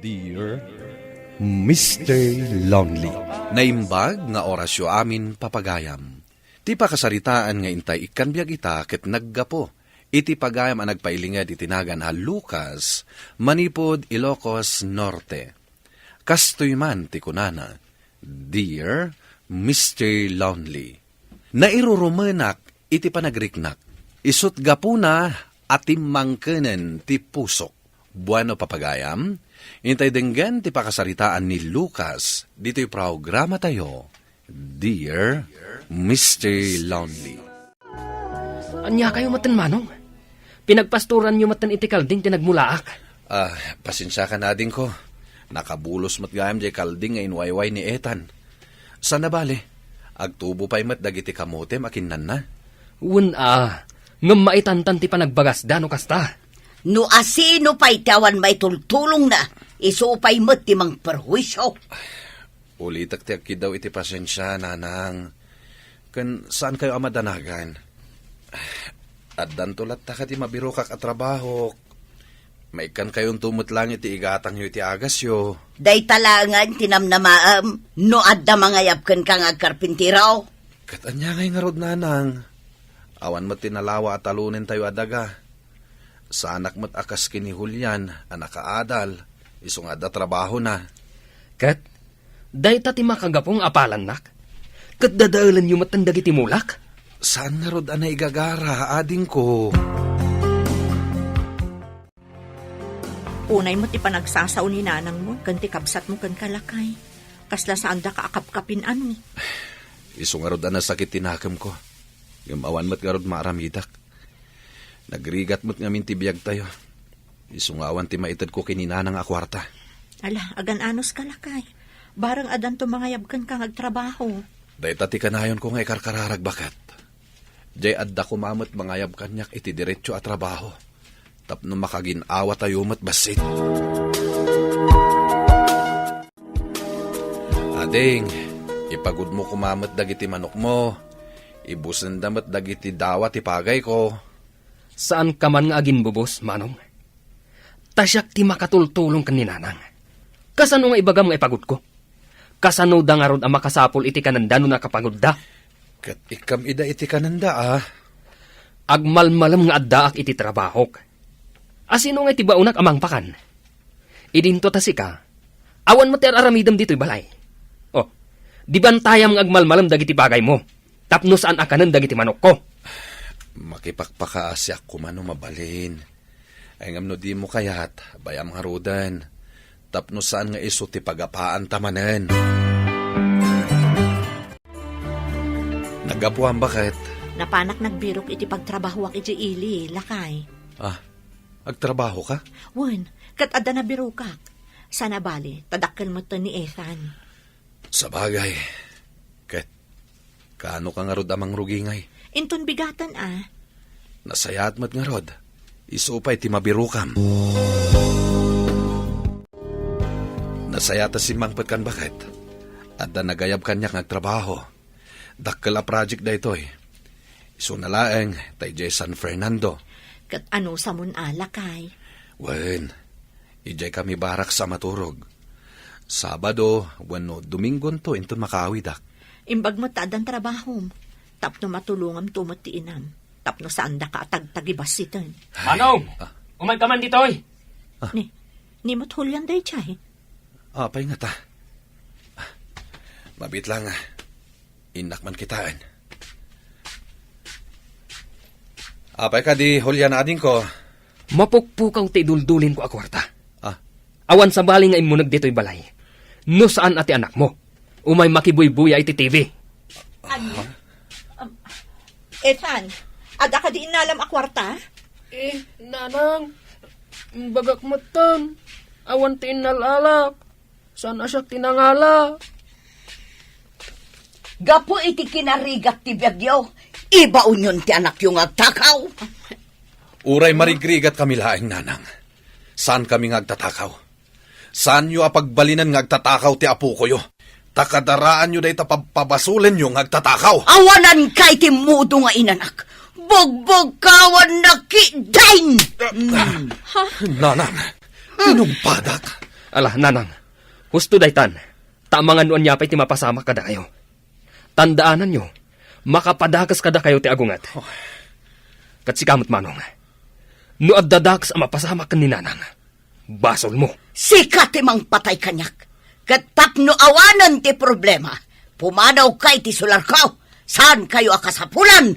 Dear Mr. Lonely. Naimbag nga orasyo amin papagayam. Ti pakasaritaan nga intay ikan biyag ita ket naggapo. Iti pagayam ang nagpailingad itinagan ha Lucas, Manipod, Ilocos Norte. Kastoy man ti kunana, Dear Mr. Lonely. Nairurumenak iti panagriknak. Isut gapuna atim mangkenen ti pusok. Buano papagayam, intay denggan ti pakasaritaan ni Lucas, dito'y programa tayo, Dear Mr. Lonely. Anya kayo matan manong? Pinagpasturan nyo matan iti kalding tinagmulaak. Pasensya ka na din ko. Nakabulos mat gayam jay kalding nga inwayway ni Ethan. Sana bale, agtubo pa'y mat dagiti kamote makinan na. Ngam maitantan ti panagbagasda no kasta. No asino pa'y tawan may tultulong na, iso pa'y mat ti mang perwisyo. Ulitak ti akid daw iti pasensya, nanang. Kan saan kayo amadanagan? Addan tulat ta ka ti mabirokak at trabaho. Maikan kayong tumot lang iti igatang yo iti agas yo. Day talangan tinamnamaam, no adda mangayap kan kang agkarpintiraw. Katanya ngay nga rod, nanang. Awan mat tinalawa at talunin tayo adaga. Sa anak mat akas kini Julian, anak kaadal, isong adda trabaho na. Kat, day ti makagapong apalan nak. Kat dadaalan nyo matan dagiti mulak. Saan nga rod anay igagara, ading ko? Unay mo ti panagsasaw ni nanang mo, kanti kabsat mo kan kalakay. Kasla saan da kaakap-kapin ano. Isong nga rod sakit tinakam ko. Gumawan mat nga rod maaramidak. Nagrigat mo't nga mintibiyag tayo. Isungawan ti maitad ko kininanang akwarta. Ala, agan anos kalakay. Barang adan to mangayabkan kang agtrabaho. Dahil tati kanayon ko nga ikarkararag bakat. Diyay adda ko mamot mangayab kanyak iti diretso at trabaho. Tapno makaginawa tayo mat basit. Ading, ipagod mo kumamot dagiti manok mo. Ibusan damat dagiti dawa ti pagay ko. Saan ka man nga agin bubos, manong? Tasyak ti makatultulong kan ni nanang. Kasano nga ibagam nga ipagod ko? Kasano da nga rod ang makasapol iti kananda no nakapagod da? Kat ikam ida iti kananda Agmalmalam nga addaak iti trabahok. Asino nga iti baunak amang pakan? Idinto tasika, awan mo ti aramidam dito'y balay. O, di bantayam nga agmalmalam dagiti bagay mo? Tapno saan akanan dagiti manok ko? Makipagpakaasyak kumano mabalin. Ay ngamno di mo kayat, bayam nga rodan. Tapno saan nga iso ti pagapaan tamanen. Nagapuan bakit? Napanak nagbirok iti pagtrabahowak iti ili, lakay. Agtrabaho ka? Wan, kat adda na birokak. Sana bali, tadakkel mo to ni Ethan. Sa bagay. Ket, kaano ka nga rod amang rugingay? Inton bigatan Nasayat mat nga rod. Isupay ti mabirukam. Nasayata si mangpet kan bakit? At da nagayab kanyak nagtrabaho. Dakkel a project da ito'y. Iso nalaeng tay jay San Fernando. Kat ano sa mun lakay. Wen, ijay kami barak sa maturog. Sabado, wano Domingon to inton makawidak. Imbag mo tadan trabahom. Tapno matulungam tumot ti inam. Tapno saan da ka tagtagibas sitan. Manong! Umay ka man dito'y! Ni mo't Julian day chay. Apay nga ta. Mabit lang Inak man kitaan. Apay ka di Julian ading ko. Mapukpukaw ti duldulin ko akwarta. Awan sa bali nga imunag dito'y balay. No saan ati anak mo? Umay makibuybuya iti TV. Ethan, ada ka di inalam akwarta? Nanang, bagak matan. Awan ti inalalak. Saan asyak tinangala? Gapo iti kinarigat ti biyagyo, iba unyon ti anak yung agtakaw. Uray marigrigat kami laeng, nanang. Saan kami ngagtatakaw? Saan nyo apagbalinan ngagtatakaw ti apo ko yo? Takadaraan nyo dahi tapabasulen nyo ngagtatakaw. Awanan kay ti mudo nga inanak. Bugbog kawan na kidain! Nanang, inumpadak. Ala, nanang, husto daytan, tamangan noon niya pa'y ti mapasama kada kayo. Tandaanan nyo, makapadakas kada kayo ti agungat. Kat si kamot manong, no addadakas ang mapasama ka ni nanang, basol mo. Sikat timang patay kanyak. Kat tapno awanan ti problema. Pumanaw kay ti sularkaw. Saan kayo akasapulan?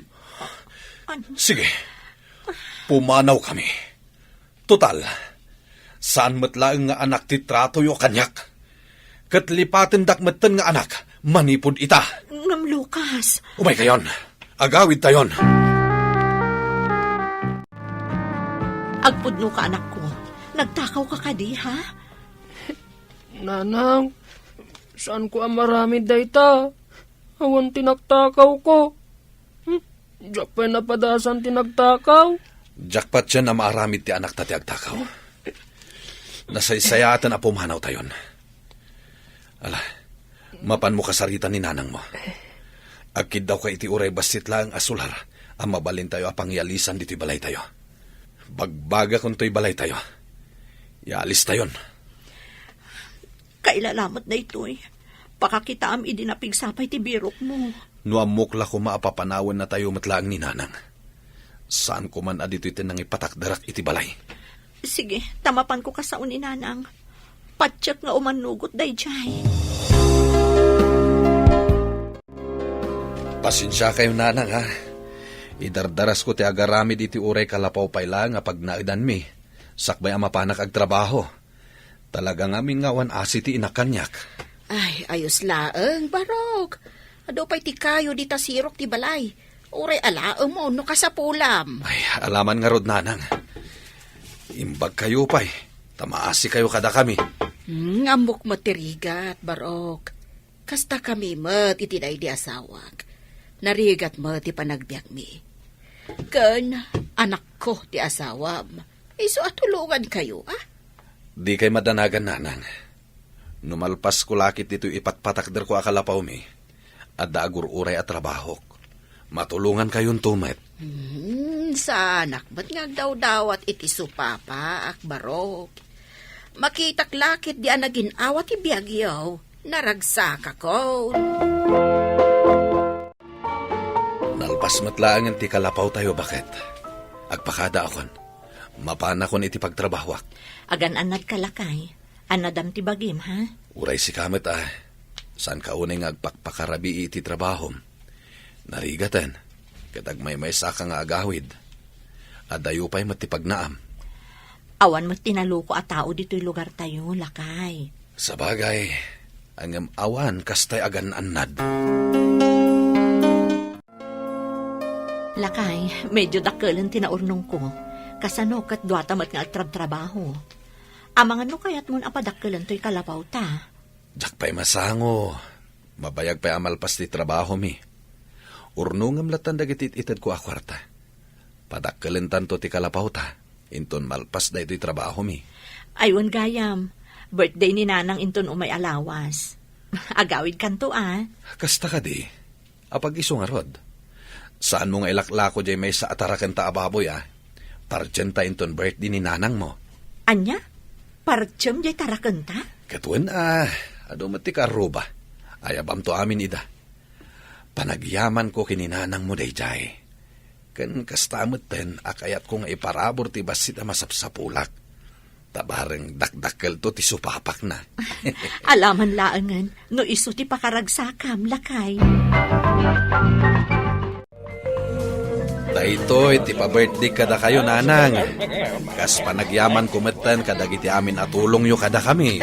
Sige, pumanaw kami. Total, saan matlaang nga anak ti trato yo kanyak? Katlipaten dakmatan nga anak, manipod ita. Ngam Lucas. Umay kayon, agawid tayon. Agpudno ka anak ko. Nagtakaw ka kadi, ha? Nanang, saan ko ang marami dayta? Awan tinagtakaw ko. Diyak pa'y napadasan tinagtakaw. Jackpot siya na maaramid ti anak tati agtakaw. Nasaysayatan na pumanaw tayon. Ala, mapan mo kasarita ni nanang mo. Agkid daw ka iti uray basit lang asular, ang mabalin tayo apang yalisan dito'y balay tayo. Bagbaga kung to'y balay tayo. Yalis tayon. Kailalamot na ito'y. Pakakita am idinapigsapay ti birok mo. Nuamukla ko maapapanawan na tayo matlaang ni nanang. Saan ko man adito iti nang ipatakdarak iti balay? Sige, tamapan ko ka sa uninanang. Patsak nga umanugot dayjay. Pasensya kayo nanang ha. Idardaras ko ti agaramid iti uray kalapaw payla nga pag naidan mi. Sakbay ang mapanak ag trabaho. Talagang aming ngawan asi ti inakanyak. Ay, ayos laeng, Barok. Ado pa'y ti kayo di tasirok ti balay. Uray alaeng mo, no kasapulam. Ay, alaman nga rod nanang. Imbag kayo pa'y. Tamaasi kayo kada kami. Amok mo tirigat, Barok. Kasta kami mat itinay di asawag. Narigat mo ti panagbiag mi. Ken, anak ko ti asawam. Iso atulungan kayo, ah? Di kay madanagan nanang. Numalpas ko lakit dito ipatpatakder ko akalapaw mi. At daagur uray at trabahok. Matulungan kayon tumet. Sa anak ba't nga daw at iti supapa, ak Barok? Makitak lakit di anagin awat ibiyagyaw. Naragsaka ko. Nalpas matlaangan ti kalapaw tayo bakit? Agpakada akon. Mapana kon iti pagtrabahwak. Agan-anad kalakay. Anadam ti bagim, ha? Uray si kamet Saan ka unay nga agpakpakarabi iti trabahom? Narigatan. Katag may saka nga agawid. Adayo pa'y matipagnaam. Awan mo tinaluko at tao dito'y lugar tayo, lakay. Sa bagay, ang awan kastay agan-anad. Lakay, medyo dakalan tinaurnong ko. Kasano kat duatamat nga agtrab-trabaho. Amangan no kayat mo apadakalan to'y kalapaw ta. Jak pa'y masango. Mabayag pa'y amalpas ti trabaho mi. Urnungam latan dagitit itad ko akwarta. Padakalan tanto ti kalapaw ta. Inton malpas da ito'y trabaho mi. Aywan gayam. Birthday ni nanang inton umay alawas. Agawid kanto Kasta ka di. Apag iso nga rod. Saan mo nga ilaklako jay may sa atarakan ta ababoy Parjan ta inton birthday ni nanang mo. Anya? Parjam jay tarakanta? Katuan ado mati ka aruba. Ayabam to amin ida. Panagyaman ko kininanang mo day jay. Kan kastamot ten akayat ko nga iparabor ti basit masapsapulak. Tabareng dakdakkel to ti supapak na. Alaman laangan, no iso ti pakaragsakam, lakay. Dahito iti pa-birthday kada kayo nanang. Kas panagyaman kumetan kadagiti amin atulong yo kada kami.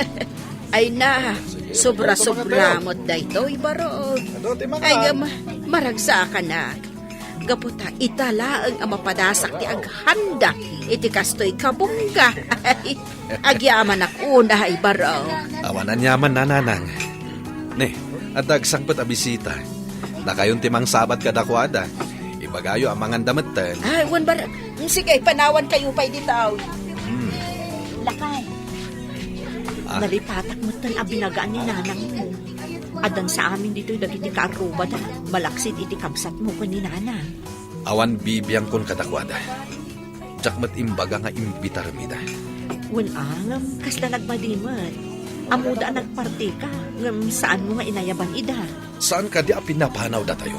Ay na, sobra-sobra mo't dayto, Barok. Ay, maragsa ka na. Gaputa, itala ang mapadasak ti aghanda. Iti kastoy kabungga. Ay, agyaman akuna, Barok. Awanan yaman na nanang. Ne, adagsangpat a bisita. Na kayon timang sabat kada kuada. Ibagayo ang mga dametan. Ay, wan Barok. Sige, panawan kayo pa'y ditaw. Lakay. Nalipatak mo tan abinagaan ni nanang mo. Adan sa amin dito'y dagiti kaaruba da. Malaksid iti kabsat mo ko ni nanang. Awan bibiyang kon kadakwada. Jakmat imbaga nga imbitar mida. Ngam kasla nagmadimot. Amuda nagparti ka, ngam saan mo nga inayaban ida? Saan ka di a pinapanaw da tayo?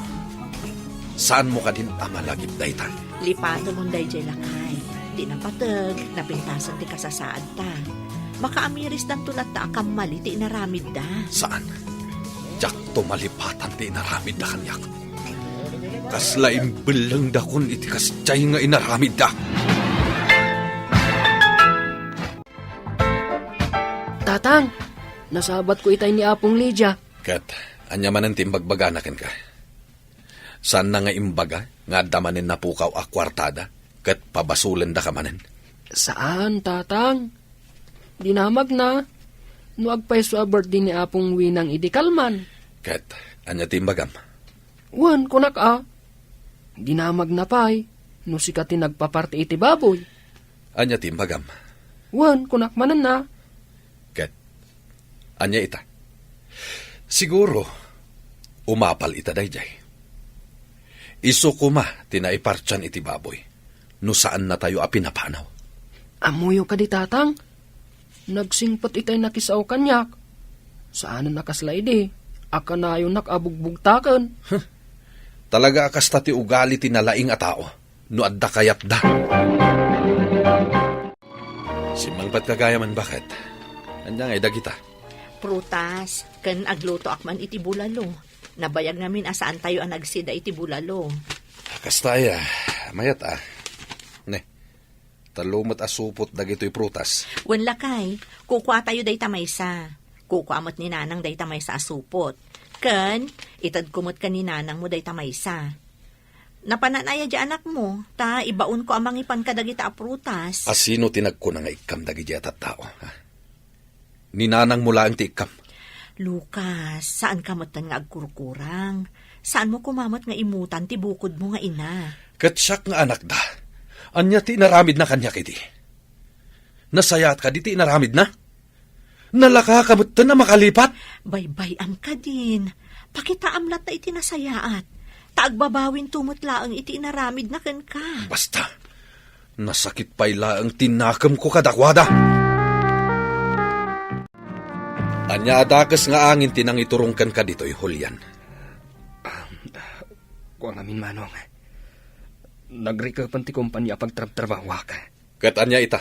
Saan mo ka din amalagip daytan? Lipato mong dayjay lakay. Di na patag, napintasan ti kasasaad ta. Makaamiris dan tulat ta akam mali ti inaramid da. Saan? Jak tumalipatan ti inaramid da kanyak. Kasla imbelang da kun iti kasjay nga inaramid da. Tatang, nasabat ko itay ni Apong Lydia. Kat, anya man ang timbagbaganakin ka. Saan na nga imbaga, nga damanin na pukaw a kwartada, kat pabasulan da ka manen. Saan, Tatang? Dinamag na. No agpay sa birthday ni Apong Winang idikalman. Kat, anya timbagam. Wan, kunak Dinamag na pay. No sikati nagpaparti iti baboy. Anya timbagam. Wan, kunak manan na. Kat, anya ita. Siguro, umapal ita dayjay. Iso kuma, tinaipartyan iti baboy. No saan na tayo apinapanaw. Amuyo ka di, Tatang. Nagsingpot itay nakisaw kanyak. Saan na nakaslay di? Aka na yung nakabugbugtakan. Talaga akas ti ugali tinalaing a tao. No adda kayat da. Simangpat kagaya man bakit? Anya nga kita. Prutas, kan agluto akman iti bulalo. Nabayag namin asaan tayo ang nagsida iti bulalo. Kastaya, mayat Ne, talumot asupot dagito'y prutas. Wen lakay, kukwa tayo day tamaysa. Kukwa mo't ni nanang day tamaysa asupot. Ken, itad kumot ka ni nanang mo day tamaysa. Napananaya di anak mo, ta ibaon ko amang ipan ka dagita a prutas. Asino tinagko na nga ikam dagiti at tao? Ha? Ninanang mula ang ti ikam. Lucas, saan ka matan nga agkurkurang? Saan mo kumamot nga imutan ti bukod mo nga ina? Katsyak nga anak da. Anya ti naramid na kanya kiti. Nasayat ka di ti naramid na? Nalaka ka mo't na makalipat? Baybayam ka din. Pakitaamlat na iti nasayaat. Taagbabawin tumutlaang iti naramid na ken ka. Basta, nasakit pa ila ang tinakam ko kadakwada. Anya adakas nga angin tinang iturungkan ka dito'y Julian. Kuang amin manong. Nagrikapan ti kumpanya pagtrabawak. Kat anya ita?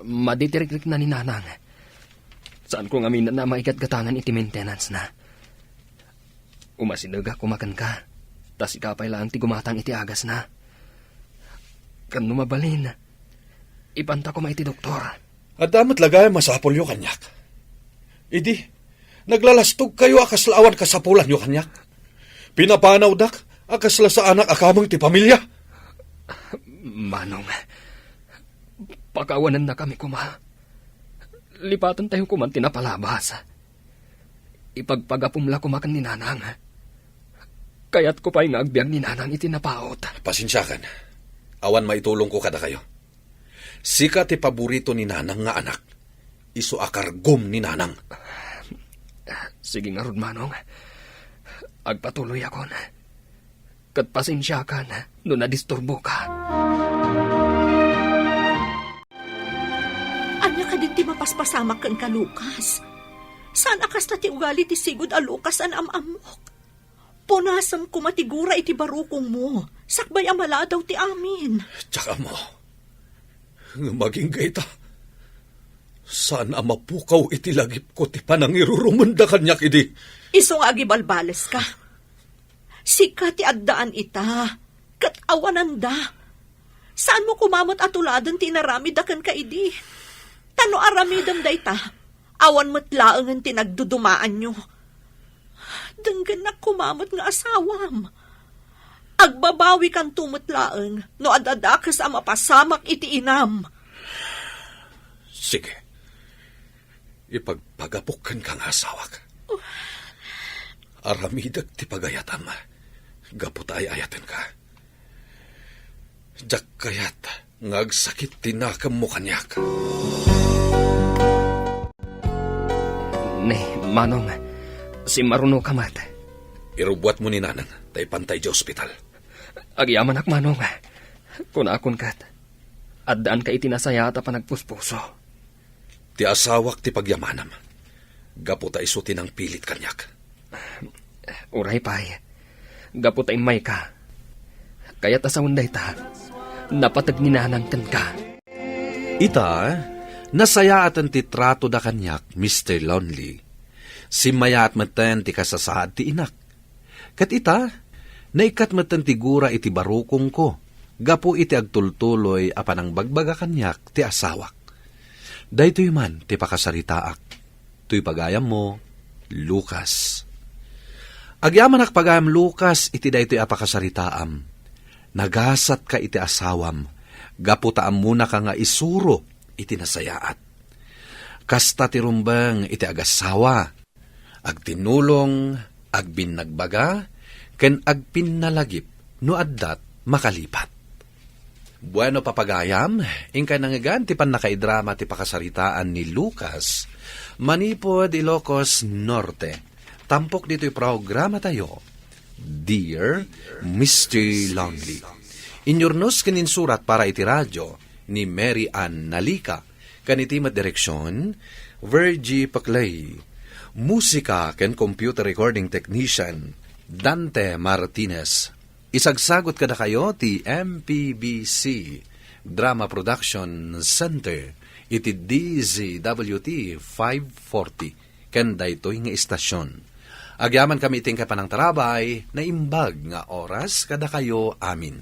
Maditirik na ni nanang. Saan ko ngamin na maikat gatangan iti maintenance na. Umasinaga kumakan ka. Tas ikapay lang ti gumatang iti agas na. Kan numabalin. Ipanta ko maiti doktor. At damat lagay masapol yung kanyak. Idi, naglalastog kayo akaslawan kasapulan yung kanyak. Pinapanaw dak, akasla sa anak akamang ti pamilya. Manong, pakawanan na kami kuma. Lipatan tayo kuman tinapalabas. Ipagpagapumla kumakan ni nanang. Kaya't ko pa'y nga agbyang ni nanang itinapaot. Pasensyakan, awan maitulong ko kada kayo. Sika ti paborito ni nanang nga anak. Isu akargom ni nanang. Sige nga rod, manong. Agpatuloy ako na. Kat pasensya ka na no nadisturbo ka. Anya ka din ti mapaspasamak ken ka, Lucas. Saan akas na ti ugali ti sigud a Lucas an amamok? Punasam ko matigura iti barukong mo. Sakbay amala daw ti amin. Tsaka mo, maging gaita. Saan mapukaw iti lagip ko ti panangirurumunda kanyak idi. Iso nga agibalbales ka. Sika ti addaan ita. Kat awananda. Saan mo kumamot atuladan ti naramidakan ka idi? Tano aramidam dayta. Awan mo't laangan ti nagdudumaan nyo. Denggan na kumamot nga asawam. Agbabawi kan tumutlaang no adadakas ang mapasamak iti inam. Sige. Ipagpagapukan kang asawak. Aramidag ti pagayatam. Gapot ay ayatan ka. Jak kayat ngagsakit tinakam mo kanyak. Ne, manong, si Maruno kamat. Irubuat mo ni nanang, tay pantay di ospital. Agyaman ak manong. Kun akon kat. Addaan ka itinasaya at panagpuspuso. Ti asawak ti pagyamanam. Gapo ta isuti ng pilit kanyak. Uray pay, gapo tayo may ka. Kaya't asawan day ta, napatagninanang kan ka. Ita, nasaya at ang titrato da kanyak, Mr. Lonely. Simaya at matan ti kasasaad ti inak. Kat ita, naikat matan ti gura iti barukong ko. Gapo iti agtultuloy apan ang bagbaga kanyak ti asawak. Daytoy man ti pakasaritaak. Tuy pagayam mo, Lucas. Agyaman ak pagayam Lucas iti daytoy apakasaritaam. Nagasat ka iti asawam. Gapo taam muna ka nga isuro iti nasayaat. Kasta ti rumbang iti agasawa. Agtinulong, agbinagbaga, ken agpinnalagip no addat makalipat. Bueno papagayam, ingka nangagan ti panakaidrama ti pakasaritaan ni Lucas, manipod Ilocos Norte. Tampok dito'y programa tayo, Dear Mr. Lonely. Inyornos kaninsurat para iti radyo ni Mary Ann Nalika, kanitimat direksyon, Virgie Paclay. Musika ken computer recording technician, Dante Martinez. Isagsagot kada kayo ti MPBC Drama Production Center iti DZWT 540 ken daytoy nga istasyon. Agyaman kami iting kapanang tarabay na imbag nga oras kada kayo amin.